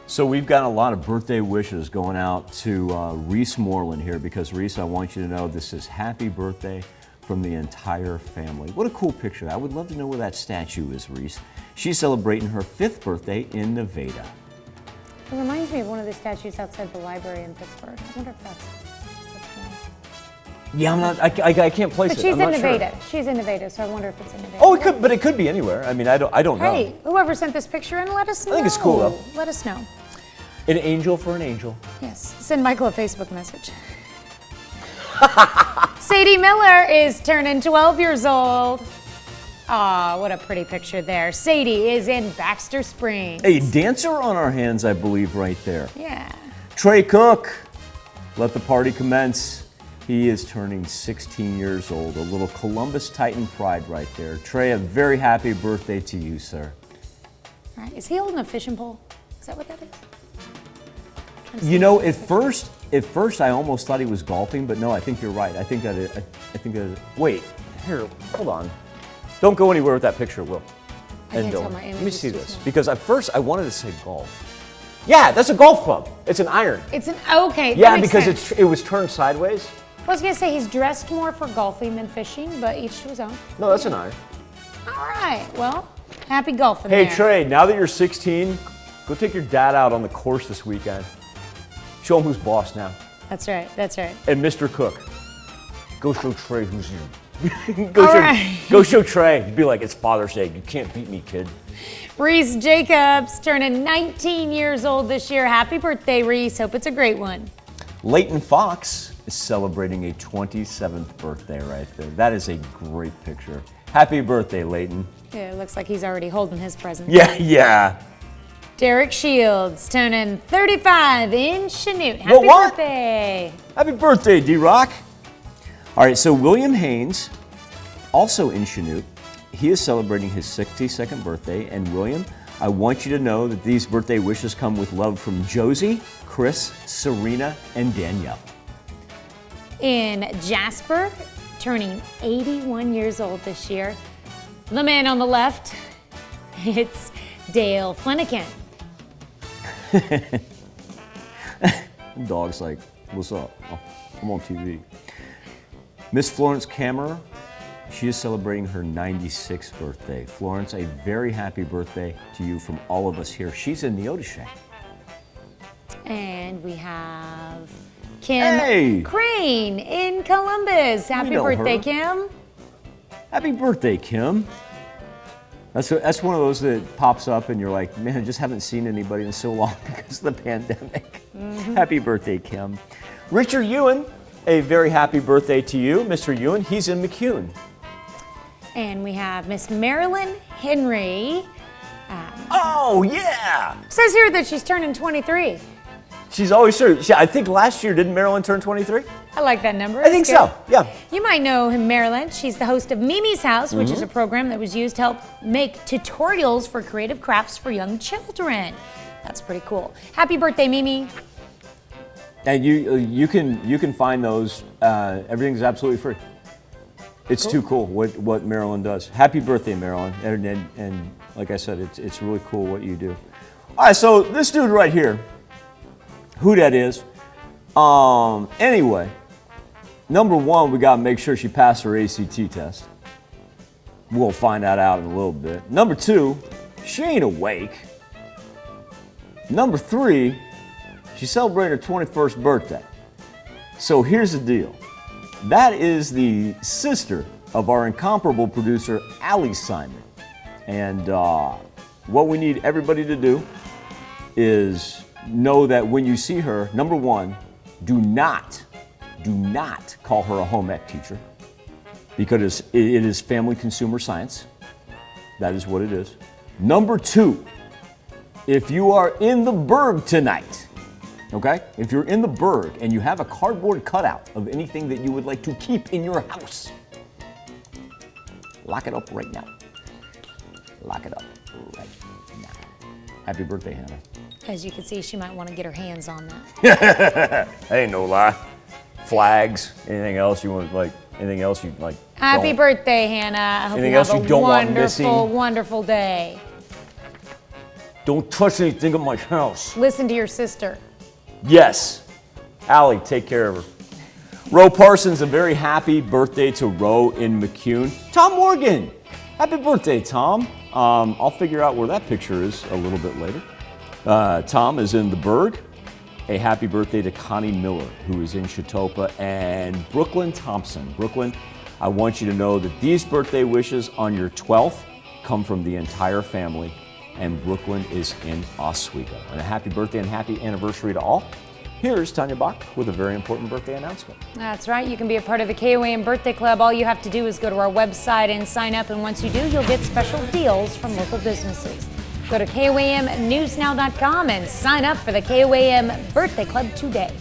So we've got a lot of birthday wishes going out to Reese Moreland here because, Reese, I want you to know this is happy birthday from the entire family. What a cool picture. I would love to know where that statue is, Reese. She's celebrating her 5th birthday in Nevada. It reminds me of one of the statues outside the library in Pittsburgh. I wonder if that's Yeah, I can't place but it. she's I'm in not sure. Nevada. She's in Nevada, so I wonder if it's in Nevada. Oh, it could be anywhere. I mean, I don't know. Hey, whoever sent this picture in, let us know. I think it's cool, though. Let us know. An angel for an angel. Yes. Send Michael a Facebook message. Sadie Miller is turning 12 years old. Aw, what a pretty picture there. Sadie is in Baxter Springs. A dancer on our hands, I believe, right there. Yeah. Trey Cook, let the party commence. He is turning 16 years old. A little Columbus Titan pride right there. Trey, a very happy birthday to you, sir. All right. Is he holding a fishing pole? Is that what that is? You know, at first I almost thought he was golfing, but no, I think you're right. I think that is, wait, here, hold on. Don't go anywhere with that picture, Will. I can't tell my image Let me is see too this, small. because at first I wanted to say golf. Yeah, that's a golf club. It's an iron. It's an, okay. that Yeah, makes because sense. it was turned sideways. I was gonna say he's dressed more for golfing than fishing, but each to his own. No, that's an iron. All right, well, happy golfing Hey, there. Trey, now that you're 16, go take your dad out on the course this weekend. Show him who's boss now. That's right, that's right. And Mr. Cook, go show Trey who's you. Right. Go show Trey. Be like, it's Father's Day. You can't beat me, kid. Reece Jacobs turning 19 years old this year. Happy birthday, Reece. Hope it's a great one. Layton Fox is celebrating a 27th birthday right there. That is a great picture. Happy birthday, Layton. Yeah, it looks like he's already holding his present. Yeah. Derrick Shields turning 35 in Chanute. Happy Well, what? birthday. Happy birthday, D-Rock. All right, so William Haynes, also in Chanute, he is celebrating his 62nd birthday. And William, I want you to know that these birthday wishes come with love from Josie, Chris, Serena, and Danielle. In Jasper, turning 81 years old this year. The man on the left, it's Dale Flenniken. The dog's like, what's up? Oh, I'm on TV. Miss Florence Kammerer, she is celebrating her 96th birthday. Florence, a very happy birthday to you from all of us here. She's in Neodesha. And we have Kim Hey! Crane in Columbus. Happy know birthday, her. Kim. Happy birthday, Kim. That's one of those that pops up and you're like, man, I just haven't seen anybody in so long because of the pandemic. Happy birthday, Kim. Richard Ewan, a very happy birthday to you. Mr. Ewan, he's in McCune. And we have Miss Marilyn Henry. Oh, yeah! Says here that she's turning 23. She's always sure. I think last year, didn't Marilyn turn 23? I like that number. I think so, yeah. You might know him, Marilyn. She's the host of Mimi's House, which Mm-hmm. is a program that was used to help make tutorials for creative crafts for young children. That's pretty cool. Happy birthday, Mimi. And you can find those. Everything's absolutely free. It's too cool what Marilyn does. Happy birthday, Marilyn. And like I said, it's really cool what you do. All right, so this dude right here, who that is. Anyway, number one, we gotta make sure she passed her ACT test. We'll find that out in a little bit. Number two, she ain't awake. Number three, she celebrated her 21st birthday. So here's the deal. That is the sister of our incomparable producer, Allie Simon. And what we need everybody to do is know that when you see her, number one, do not call her a home ec teacher because it is family consumer science. That is what it is. Number two, if you are in the Berg tonight, okay? If you're in the Berg and you have a cardboard cutout of anything that you would like to keep in your house, lock it up right now. Lock it up right now. Happy birthday, Hannah. As you can see, she might want to get her hands on that. That ain't no lie. Flags, anything else you want, like, anything else you like? Happy birthday, Hannah. I hope Anything you have else you a don't want wonderful, missing? wonderful day. Don't touch anything at my house. Listen to your sister. Yes. Allie, take care of her. Ro Parsons, a very happy birthday to Ro in McCune. Tom Morgan, happy birthday, Tom. I'll figure out where that picture is a little bit later. Tom is in the Berg. A happy birthday to Connie Miller, who is in Chautauqua, and Brooklyn Thompson. Brooklyn, I want you to know that these birthday wishes on your 12th come from the entire family, and Brooklyn is in Oswego. And a happy birthday and happy anniversary to all. Here's Tanya Bach with a very important birthday announcement. That's right. You can be a part of the KOAM Birthday Club. All you have to do is go to our website and sign up. And once you do, you'll get special deals from local businesses. Go to KOAMnewsnow.com and sign up for the KOAM Birthday Club today.